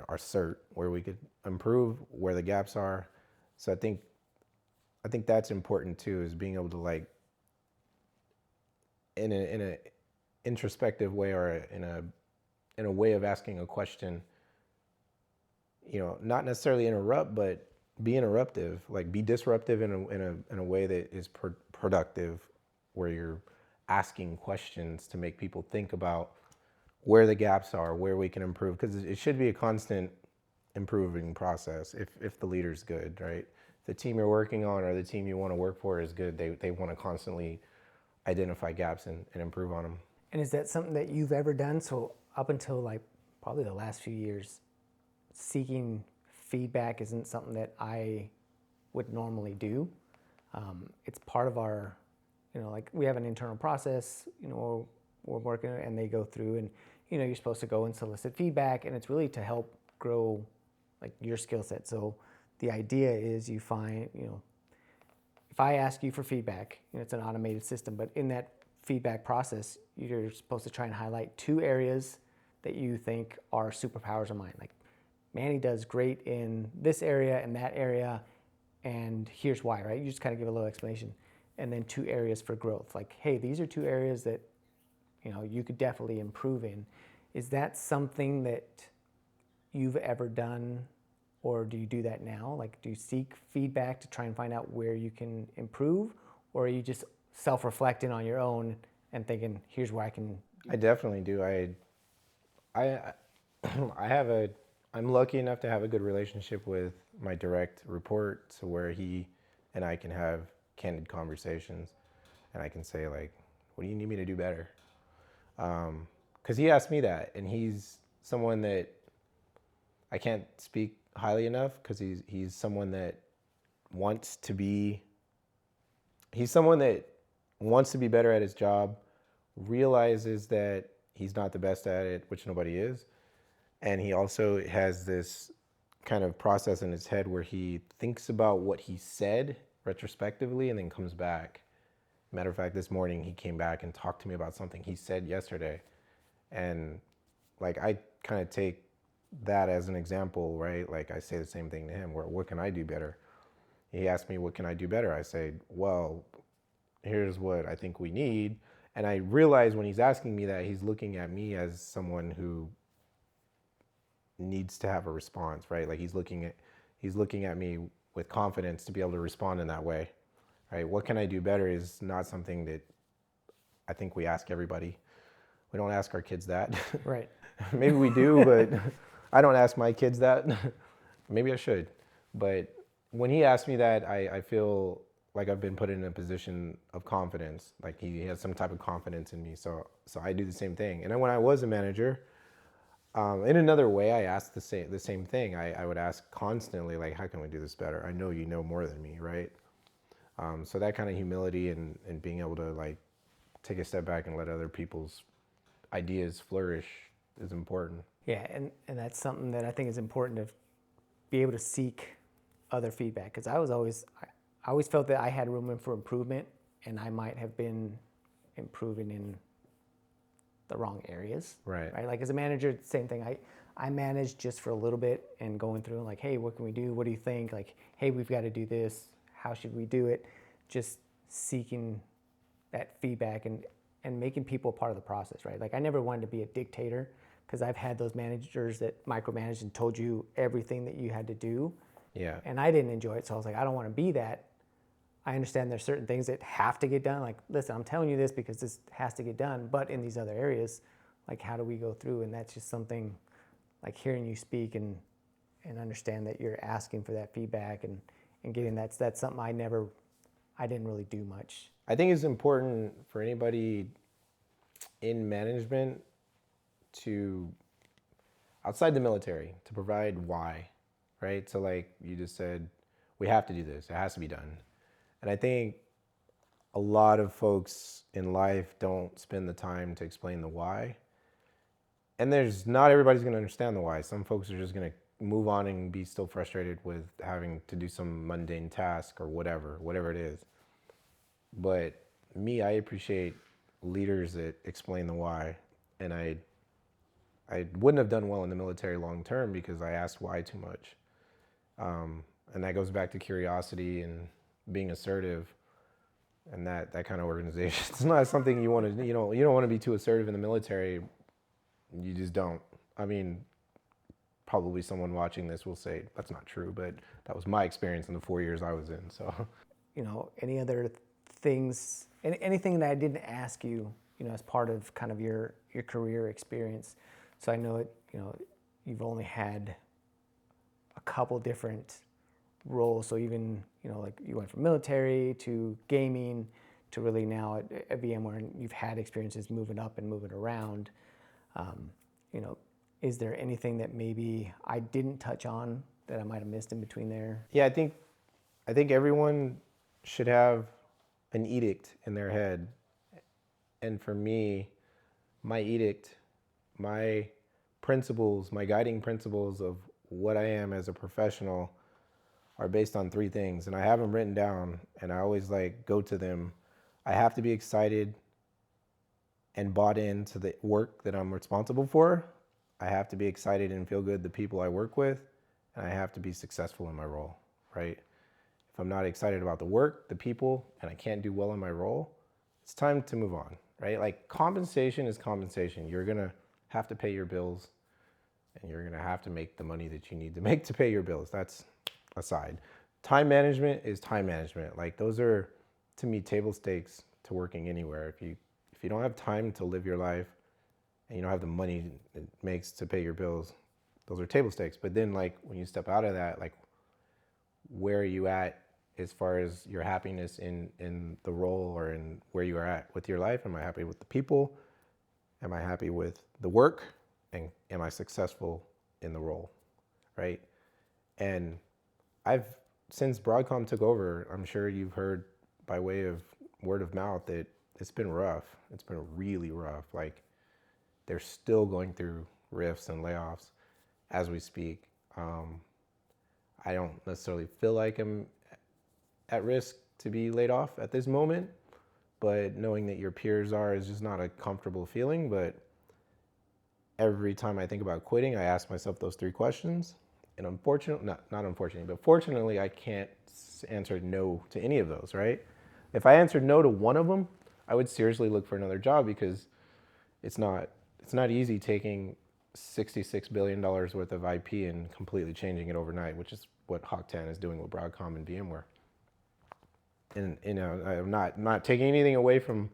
assert where we could improve, where the gaps are. So I think that's important too, is being able to, like, in a introspective way, or in a way of asking a question, not necessarily interrupt, but be interruptive, like be disruptive in a way that is productive, where you're asking questions to make people think about where the gaps are, where we can improve, because it should be a constant improving process if the leader's good, right? The team you're working on or the team you want to work for is good, they want to constantly identify gaps and improve on them. And is that something that you've ever done? So up until, like, probably the last few years, seeking feedback isn't something that I would normally do. It's part of our, like, we have an internal process, we're working, and they go through, and, you're supposed to go and solicit feedback, and it's really to help grow, like, your skill set. So the idea is you find, if I ask you for feedback, it's an automated system, but in that feedback process, you're supposed to try and highlight 2 areas that you think are superpowers of mine. Like, Manny does great in this area and that area, and here's why, right? You just kind of give a little explanation. And then 2 areas for growth. Like, hey, these are 2 areas that, you could definitely improve in. Is that something that you've ever done, or do you do that now? Like, do you seek feedback to try and find out where you can improve, or are you just self-reflecting on your own and thinking, here's where I can? I definitely do. I'm lucky enough to have a good relationship with my direct report, so where he and I can have candid conversations, and I can say, like, what do you need me to do better? Because he asked me that, and he's someone that I can't speak highly enough, because he's someone that wants to be better at his job, realizes that he's not the best at it, which nobody is. And he also has this kind of process in his head where he thinks about what he said retrospectively and then comes back. Matter of fact, this morning he came back and talked to me about something he said yesterday. And like, I kind of take that as an example, right? Like, I say the same thing to him, where, what can I do better? He asked me, what can I do better? I say, well, here's what I think we need. And I realize when he's asking me that, he's looking at me as someone who needs to have a response, right? Like, he's looking at me with confidence to be able to respond in that way, right? What can I do better is not something that I think we ask everybody. We don't ask our kids that. Right. Maybe we do, but I don't ask my kids that. Maybe I should. But when he asked me that, I feel like I've been put in a position of confidence. Like, he has some type of confidence in me. So I do the same thing. And then when I was a manager, in another way, I asked the same thing. I would ask constantly, like, how can we do this better? I know you know more than me, right? So that kind of humility and being able to, like, take a step back and let other people's ideas flourish is important. Yeah, and that's something that I think is important, to be able to seek other feedback, because I always felt that I had room for improvement, and I might have been improving in the wrong areas. Right. Like, as a manager, same thing. I managed just for a little bit, and going through like, hey, what can we do? What do you think? Like, hey, we've got to do this. How should we do it? Just seeking that feedback and making people part of the process, right? Like, I never wanted to be a dictator, because I've had those managers that micromanaged and told you everything that you had to do. Yeah. And I didn't enjoy it. So I was like, I don't want to be that. I understand there's certain things that have to get done. Like, listen, I'm telling you this because this has to get done. But in these other areas, like, how do we go through? And that's just something, like, hearing you speak and understand that you're asking for that feedback and getting that's something I didn't really do much. I think it's important for anybody in management to, outside the military, to provide why, right? So, like you just said, we have to do this. It has to be done. And I think a lot of folks in life don't spend the time to explain the why. And not everybody's going to understand the why. Some folks are just going to move on and be still frustrated with having to do some mundane task or whatever it is. But me, I appreciate leaders that explain the why. And I wouldn't have done well in the military long term because I asked why too much. And that goes back to curiosity and being assertive, and that kind of organization. It's not something you want to, you don't want to be too assertive in the military. You just don't. I mean, probably someone watching this will say that's not true, but that was my experience in the 4 years I was in. So, any other things, anything that I didn't ask you, as part of kind of your career experience. So I know you've only had a couple different roles. So even, like, you went from military to gaming to really now at VMware, and you've had experiences moving up and moving around. Is there anything that maybe I didn't touch on that I might have missed in between there? Yeah, I think everyone should have an edict in their head. And for me, my edict, my principles, my guiding principles of what I am as a professional are based on 3 things. And I have them written down, and I always go to them. I have to be excited and bought into the work that I'm responsible for. I have to be excited and feel good the people I work with, and I have to be successful in my role, right? If I'm not excited about the work, the people, and I can't do well in my role, it's time to move on, right? Like, compensation is compensation. You're gonna have to pay your bills, and you're gonna have to make the money that you need to make to pay your bills. That's aside. Time management is time management. Like, those are, to me, table stakes to working anywhere. If you don't have time to live your life, and you don't have the money it makes to pay your bills, those are table stakes. But then, like, when you step out of that, like, where are you at as far as your happiness in the role, or in where you are at with your life? Am I happy with the people? Am I happy with the work? And am I successful in the role, right? And since Broadcom took over, I'm sure you've heard by way of word of mouth that it's been rough. It's been really rough. Like, they're still going through rifts and layoffs as we speak. I don't necessarily feel like I'm at risk to be laid off at this moment, but knowing that your peers are is just not a comfortable feeling. But every time I think about quitting, I ask myself those three questions. And unfortunately, not unfortunately, but fortunately, I can't answer no to any of those, right? If I answered no to one of them, I would seriously look for another job, because it's not easy taking $66 billion worth of IP and completely changing it overnight, which is what Hawk10 is doing with Broadcom and VMware. And I'm not taking anything away from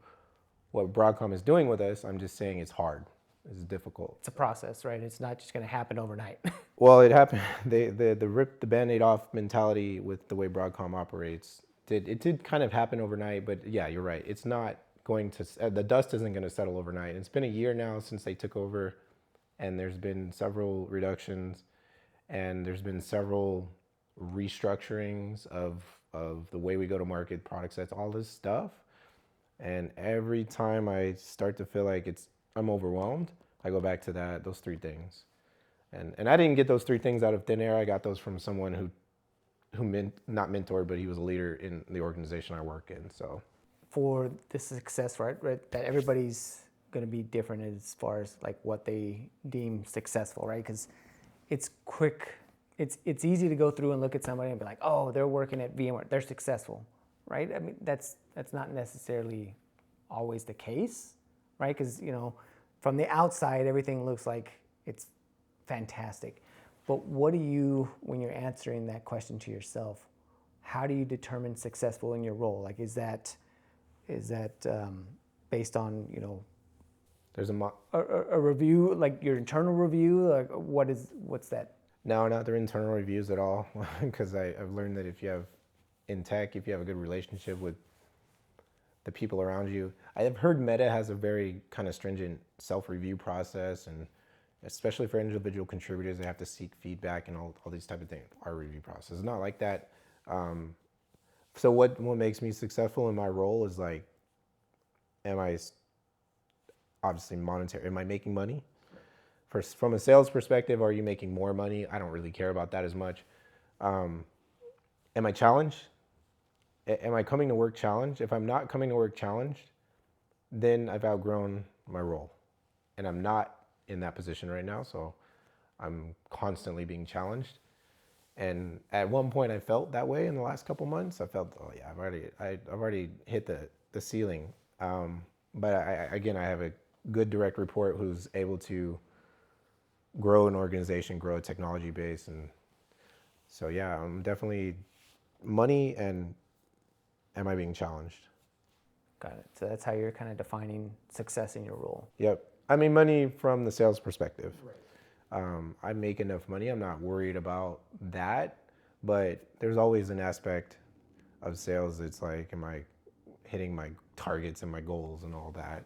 what Broadcom is doing with us. I'm just saying it's hard. It's difficult. It's a process, right? It's not just going to happen overnight. Well, it happened. The rip the Band-Aid off mentality with the way Broadcom operates did kind of happen overnight. But yeah, you're right. It's not going to. The dust isn't going to settle overnight. It's been a year now since they took over, and there's been several reductions, and there's been several restructurings of the way we go to market, product sets, all this stuff. And every time I start to feel like I'm overwhelmed, I go back to those three things. And I didn't get those three things out of thin air. I got those from someone who not mentored, but he was a leader in the organization I work in. So For the success, right, that everybody's going to be different as far as like what they deem successful, right? Because it's quick. It's easy to go through and look at somebody and be like, oh, they're working at VMware, they're successful, right? I mean, that's not necessarily always the case, right? Because, from the outside, everything looks like it's fantastic. But what do you, when you're answering that question to yourself, how do you determine successful in your role? Like, is that based on, there's a review, like your internal review? Like, what's that? No, not their internal reviews at all, because I've learned that if you have a good relationship with the people around you. I have heard Meta has a very kind of stringent self-review process, and especially for individual contributors, they have to seek feedback and all these type of things. Our review process is not like that. So what makes me successful in my role is like, obviously monetary, am I making money? From a sales perspective, are you making more money? I don't really care about that as much. Am I challenged? Am I coming to work challenged? If I'm not coming to work challenged, then I've outgrown my role. And I'm not in that position right now, so I'm constantly being challenged. And at one point I felt that way in the last couple months. I felt, oh yeah, I've already hit the ceiling. But I have a good direct report who's able to grow an organization, grow a technology base. And so yeah, I'm definitely money and am I being challenged? Got it. So that's how you're kind of defining success in your role. Yep. I mean, money from the sales perspective. Right. I make enough money. I'm not worried about that, but there's always an aspect of sales that's like, am I hitting my targets and my goals and all that?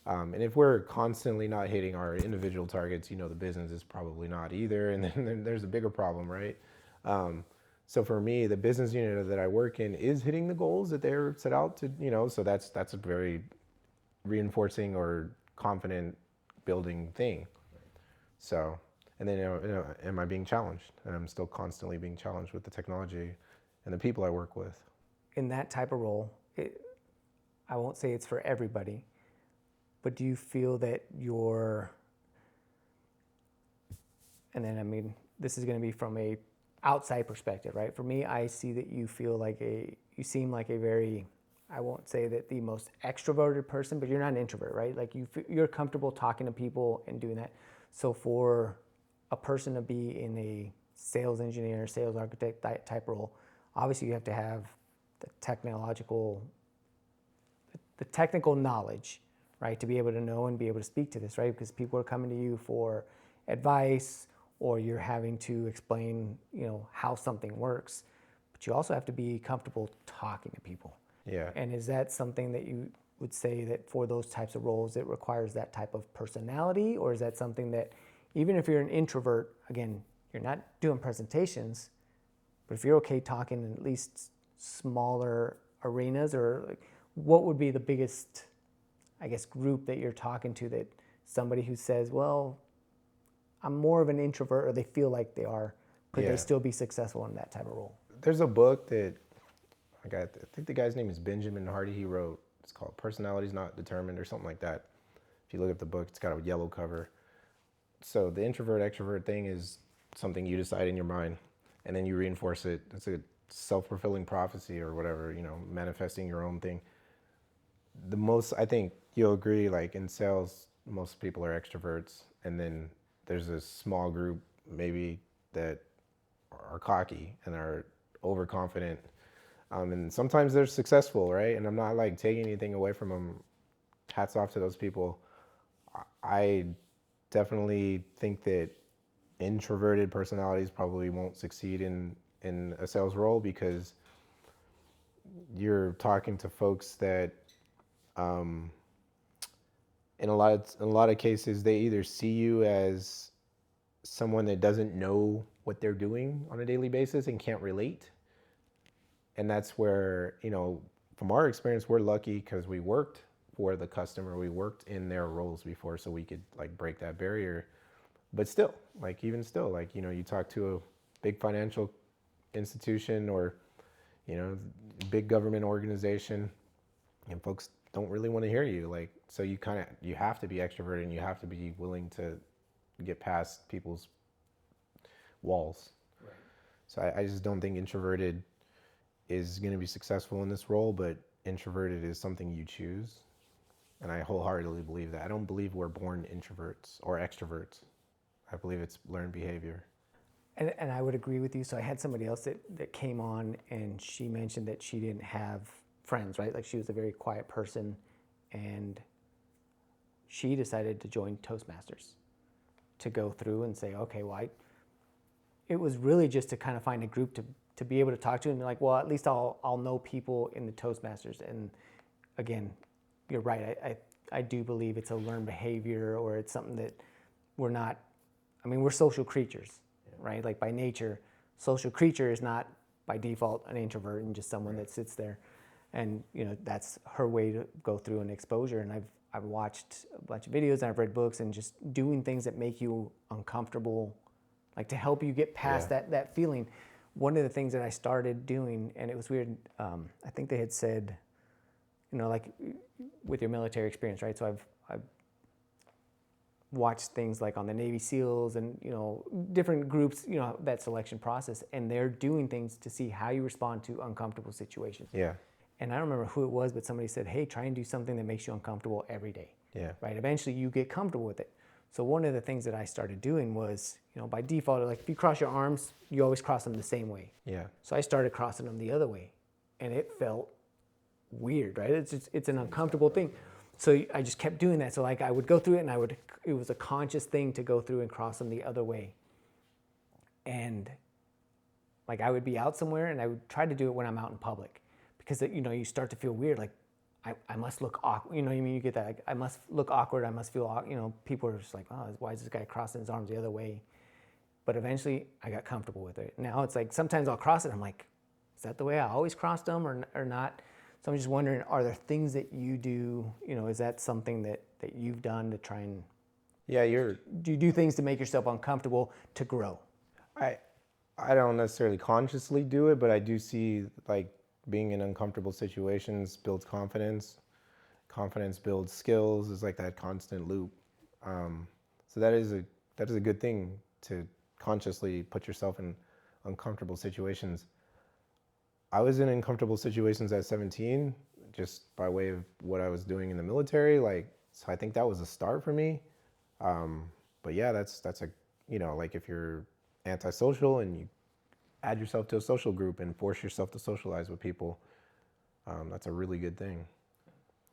And if we're constantly not hitting our individual targets, the business is probably not either. And then there's a bigger problem, right? So for me, the business unit that I work in is hitting the goals that they're set out to, so that's a very reinforcing or confident building thing. So, and then, am I being challenged? And I'm still constantly being challenged with the technology and the people I work with. In that type of role, I won't say it's for everybody, but do you feel that this is going to be from a outside perspective, right? For me, I see that you seem like a very, I won't say that the most extroverted person, but you're not an introvert, right? Like you're comfortable talking to people and doing that. So for a person to be in a sales engineer, sales architect type role, obviously you have to have the technical knowledge, right? To be able to know and be able to speak to this, right? Because people are coming to you for advice, or you're having to explain, how something works. But you also have to be comfortable talking to people. Yeah. And is that something that you would say that for those types of roles, it requires that type of personality? Or is that something that, even if you're an introvert, again, you're not doing presentations, but if you're okay talking in at least smaller arenas, or like, what would be the biggest, group that you're talking to, that somebody who says, well, I'm more of an introvert, or they feel like they are, could they still be successful in that type of role? There's a book that I think the guy's name is Benjamin Hardy. He wrote, it's called Personality's Not Determined or something like that. If you look at the book, it's got a yellow cover. So the introvert extrovert thing is something you decide in your mind, and then you reinforce it. It's a self-fulfilling prophecy or whatever, manifesting your own thing. I think you'll agree, like in sales, most people are extroverts, and then there's a small group maybe that are cocky and are overconfident. And sometimes they're successful, right? And I'm not like taking anything away from them. Hats off to those people. I definitely think that introverted personalities probably won't succeed in a sales role, because you're talking to folks that in a lot of cases they either see you as someone that doesn't know what they're doing on a daily basis and can't relate. And that's where, from our experience, we're lucky because we worked for the customer, we worked in their roles before, so we could like break that barrier. But still, even still, you talk to a big financial institution or, big government organization, and folks don't really want to hear you. So you have to be extroverted, and you have to be willing to get past people's walls. Right. So I just don't think introverted is going to be successful in this role, but introverted is something you choose. And I wholeheartedly believe that. I don't believe we're born introverts or extroverts. I believe it's learned behavior. And I would agree with you. So I had somebody else that came on, and she mentioned that she didn't have friends, right? Like she was a very quiet person, and she decided to join Toastmasters to go through and say, okay, well, it was really just to kind of find a group to be able to talk to, and like, well, at least I'll know people in the Toastmasters. And again, you're right. I do believe it's a learned behavior, or it's something that we're not, we're social creatures, right? Like by nature, social creature is not by default an introvert and just someone that sits there. And that's her way to go through an exposure. And I've watched a bunch of videos, and I've read books, and just doing things that make you uncomfortable, like to help you get past that feeling. One of the things that I started doing, and it was weird, I think they had said, like with your military experience, right? So I've watched things like on the Navy SEALs and, different groups, that selection process, and they're doing things to see how you respond to uncomfortable situations. Yeah. And I don't remember who it was, but somebody said, hey, try and do something that makes you uncomfortable every day. Yeah. Right? Eventually you get comfortable with it. So one of the things that I started doing was, by default, like if you cross your arms, you always cross them the same way. Yeah. So I started crossing them the other way, and it felt weird, right? It's an uncomfortable thing. So I just kept doing that. So like I would go through it, and it was a conscious thing to go through and cross them the other way. And like I would be out somewhere, and I would try to do it when I'm out in public, because you start to feel weird, like I must look awkward. You get that, like, I must look awkward. I must feel, people are just like, oh, why is this guy crossing his arms the other way? But eventually I got comfortable with it. Now it's like, sometimes I'll cross it. I'm like, is that the way I always crossed them or not? So I'm just wondering, are there things that you do, is that something that you've done to try and, do you do things to make yourself uncomfortable to grow? I don't necessarily consciously do it, but I do see like being in uncomfortable situations builds confidence. Confidence builds skills. It's like that constant loop. So that is a good thing, to consciously put yourself in uncomfortable situations. I was in uncomfortable situations at 17, just by way of what I was doing in the military. So I think that was a start for me. But yeah, that's a, like if you're antisocial and you add yourself to a social group and force yourself to socialize with people, that's a really good thing.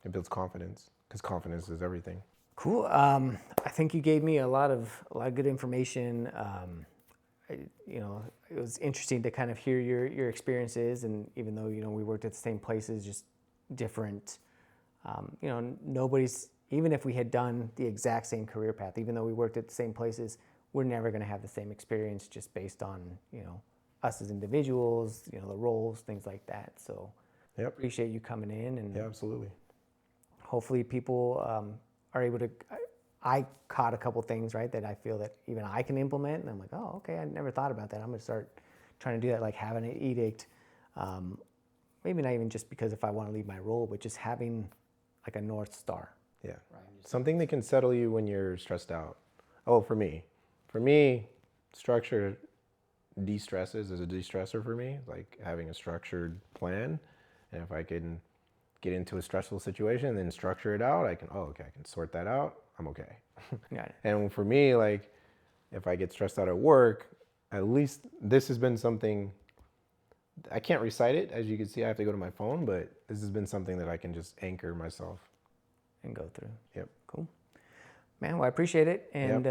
It builds confidence, because confidence is everything. Cool. I think you gave me a lot of good information. It was interesting to kind of hear your experiences, and even though we worked at the same places, just different. Nobody's, even if we had done the exact same career path, even though we worked at the same places, we're never going to have the same experience, just based on us as individuals, the roles, things like that. So Yep. Appreciate you coming in, and Yeah, absolutely. hopefully people are able to. I caught a couple things, right, that I feel that even I can implement, and I'm like, oh, okay, I never thought about that. I'm gonna start trying to do that, like having an edict. Maybe not even just because if I want to leave my role, but just having like a North Star. Yeah. Something that can settle you when you're stressed out. Oh, for me, structure de-stresses is a de-stressor for me. Like having a structured plan, and if I can get into a stressful situation and then structure it out, I can sort that out. I'm okay. Got it. And for me, like if I get stressed out at work, at least this has been something. I can't recite it, as you can see. I have to go to my phone, but this has been something that I can just anchor myself And go through. Yep. Cool. Man, well, I appreciate it. And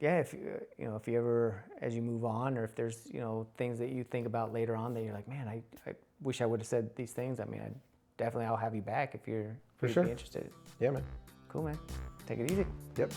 if you ever, as you move on, or if there's, things that you think about later on that you're like, man, I wish I would have said these things. I mean, I'll have you back if you're For sure. Be interested. Yeah, man. Cool, man. Take it easy. Yep.